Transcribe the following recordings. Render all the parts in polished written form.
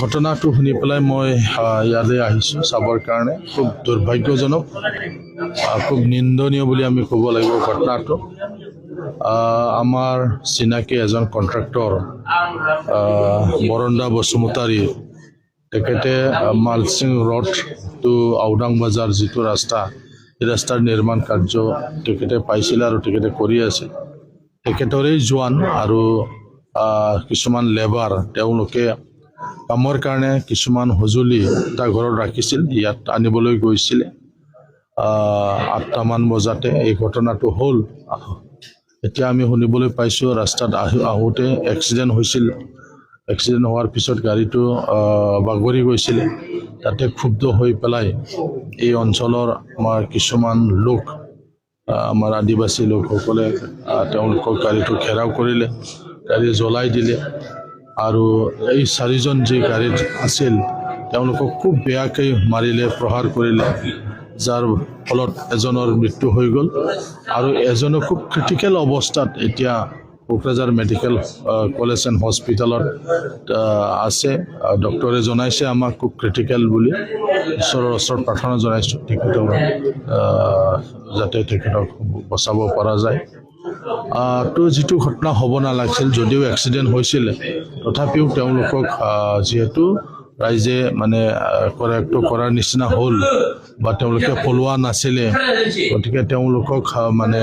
ঘটনাটো শুনি পেলাই মই ইয়ালৈ আহিছোঁ চাবৰ কাৰণে। খুব দুৰ্ভাগ্যজনক, খুব নিন্দনীয় বুলি আমি ক'ব লাগিব ঘটনাটো। আমাৰ চিনাকি এজন কণ্ট্ৰাক্টৰ বৰণ্ডা বসুমতাৰী, তেখেতে মালচিং ৰোড টু আউডাং বজাৰ যিটো ৰাস্তা, এই ৰাস্তাৰ নিৰ্মাণ কাৰ্য তেখেতে পাইছিলে আৰু তেখেতে কৰি আছিল। তেখেতৰেই জোৱান আৰু কিছুমান লেবাৰ, তেওঁলোকে কামৰ কাৰণে কিছুমান সঁজুলি এটা ঘৰত ৰাখিছিল, ইয়াত আনিবলৈ গৈছিলে। 8টামান বজাতে এই ঘটনাটো হ'ল। এতিয়া আমি শুনিবলৈ পাইছোঁ ৰাস্তাত আহোঁতে এক্সিডেণ্ট হৈছিল। এক্সিডেণ্ট হোৱাৰ পিছত গাড়ীটো বাগৰি গৈছিলে। তাতে ক্ষুব্ধ হৈ পেলাই এই অঞ্চলৰ আমাৰ কিছুমান লোক, আমাৰ আদিবাসী লোকসকলে তেওঁলোকক গাড়ীটো ঘেৰাও কৰিলে, গাড়ী জ্বলাই দিলে আৰু এই 4জন যি গাড়ীত আছিল তেওঁলোকক খুব বেয়াকৈ মাৰিলে, প্ৰহাৰ কৰিলে, যাৰ ফলত এজনৰ মৃত্যু হৈ গ'ল আৰু এজনৰ খুব ক্ৰিটিকেল অৱস্থাত এতিয়া কোকৰাঝাৰ মেডিকেল কলেজ এণ্ড হস্পিটেলত আছে। ডক্টৰে জনাইছে আমাক খুব ক্ৰিটিকেল বুলি। ঈশ্বৰৰ ওচৰত প্ৰাৰ্থনা জনাইছোঁ তেখেতক যাতে তেখেতক বচাব পৰা যায়। তো যিটো ঘটনা হ'ব নালাগিছিল, যদিও এক্সিডেণ্ট হৈছিলে, তথাপিও তেওঁলোকক যিহেতু ৰাইজে মানে কৰেক্ট কৰাৰ নিচিনা হ'ল বা তেওঁলোকে পলোৱা নাছিলে, গতিকে তেওঁলোকক মানে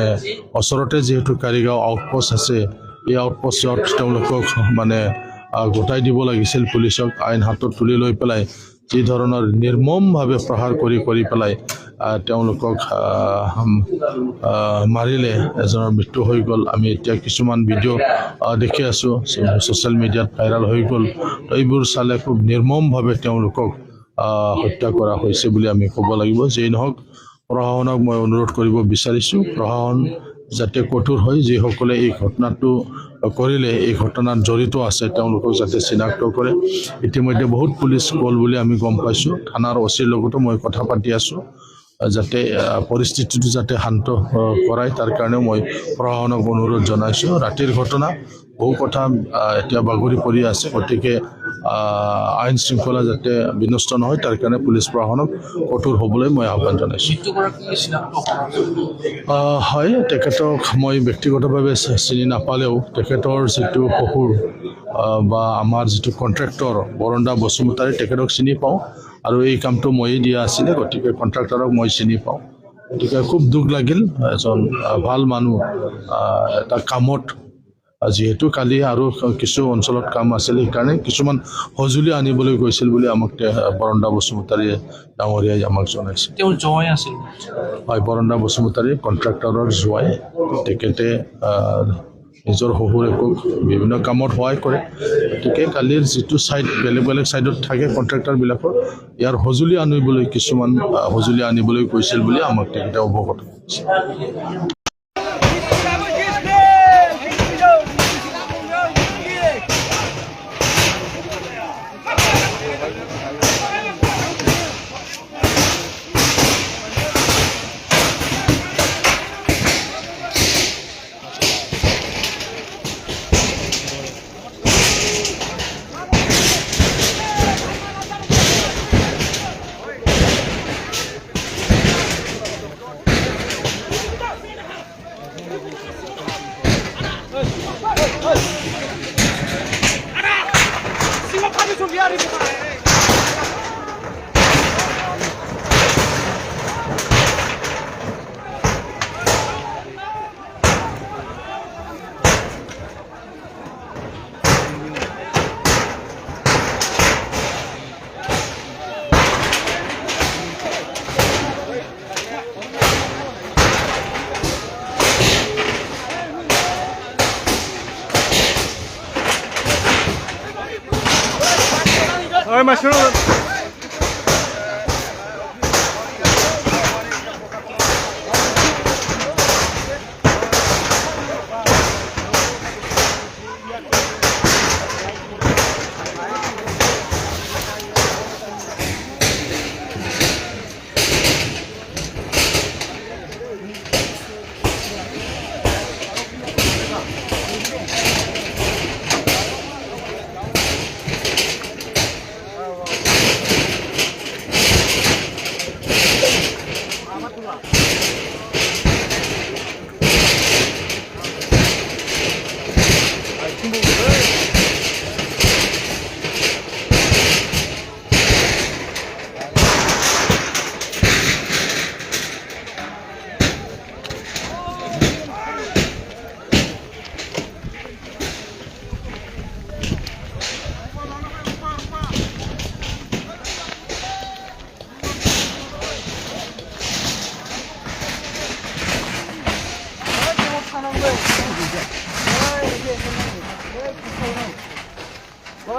ওচৰতে যিহেতু কাৰিগাঁও আউটপোষ্ট আছে, এই আউটপোষ্টত তেওঁলোকক মানে গোটাই দিব লাগিছিল পুলিচক। আইন হাতত তুলি লৈ পেলাই যি ধৰণৰ নিৰ্মমভাৱে প্ৰহাৰ কৰি পেলাই তেওঁলোকক মাৰিলে, এজনৰ মৃত্যু হৈ গ'ল। আমি এতিয়া কিছুমান ভিডিঅ' দেখি আছোঁ, ছ'চিয়েল মিডিয়াত ভাইৰেল হৈ গ'ল। এইবোৰ চালে খুব নিৰ্মমভাৱে তেওঁলোকক হত্যা কৰা হৈছে বুলি আমি ক'ব লাগিব। যেই নহওক, প্ৰশাসনক মই অনুৰোধ কৰিব বিচাৰিছোঁ, প্ৰশাসন যাতে কঠোৰ হয়, যিসকলে এই ঘটনাটো কৰিলে, এই ঘটনাত জড়িত আছে, তেওঁলোকক যাতে চিনাক্ত কৰে। ইতিমধ্যে বহুত পুলিচ গ'ল বুলি আমি গম পাইছোঁ। থানাৰ অচিৰ লগতো মই কথা পাতি আছোঁ, যাতে পৰিস্থিতিটো যাতে শান্ত কৰাই, তাৰ কাৰণেও মই প্ৰশাসনক অনুৰোধ জনাইছোঁ। ৰাতিৰ ঘটনা, বহু কথা এতিয়া বাগৰি পৰি আছে, গতিকে আইন শৃংখলা যাতে বিনষ্ট নহয়, তাৰ কাৰণে পুলিচ প্ৰশাসনক কঠোৰ হ'বলৈ মই আহ্বান জনাইছোঁ। হয়, তেখেতক মই ব্যক্তিগতভাৱে চিনি নাপালেও তেখেতৰ যিটো শহুৰ বা আমাৰ যিটো কণ্ট্ৰেক্টৰ বৰণ্ডা বসুমতাৰী, তেখেতক চিনি পাওঁ আৰু এই কামটো ময়েই দিয়া আছিলে, গতিকে কণ্ট্ৰেক্টৰক মই চিনি পাওঁ। গতিকে খুব দুখ লাগিল, এজন ভাল মানুহ এটা কামত, যিহেতু কালি আৰু কিছু অঞ্চলত কাম আছিল, সেইকাৰণে কিছুমান সঁজুলি আনিবলৈ গৈছিল বুলি আমাক বৰণ্ডা বসুমতাৰী ডাঙৰীয়াই আমাক জনাইছে। তেওঁৰ জোঁৱাই আছিল? হয়, বৰণ্ডা বসুমতাৰী কণ্ট্ৰাক্টৰৰ জোঁৱাই। তেখেতে নিজৰ শহুৰেকক বিভিন্ন কামত সহায় কৰে। গতিকে কালিৰ যিটো ছাইড, বেলেগ বেলেগ ছাইডত থাকে কণ্ট্ৰেক্টৰবিলাকৰ, ইয়াৰ সঁজুলি আনিবলৈ, কিছুমান সঁজুলি আনিবলৈ গৈছিল বুলি আমাক তেখেতে অৱগত কৰিছে। Ay, maşallah.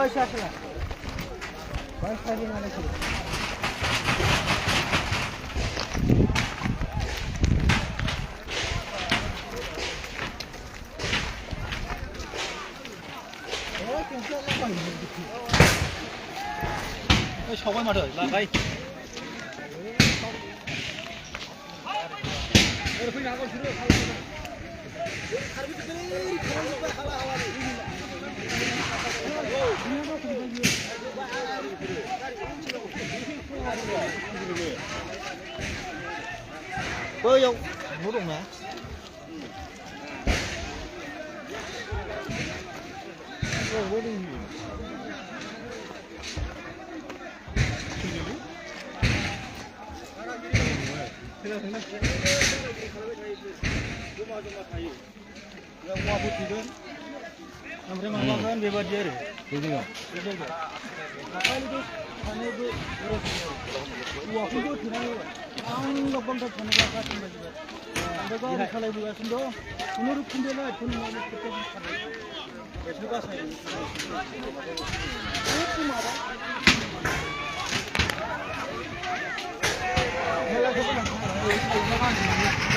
বয়স আসে না বয়স থাকি মানে ছিল সবাই মাঠে ভাই bơi không muốn đụng này Amre manggakan bebas dia deh. Betul tak? Betul tak? Apa itu? Mana itu? Wah, itu tidak. Ang lokal tak mana kakak tinggal juga. Mereka kalau juga sudah, menurut pendela itu mana kita bisa. Juga saya. Itu mana? Hela tu pun.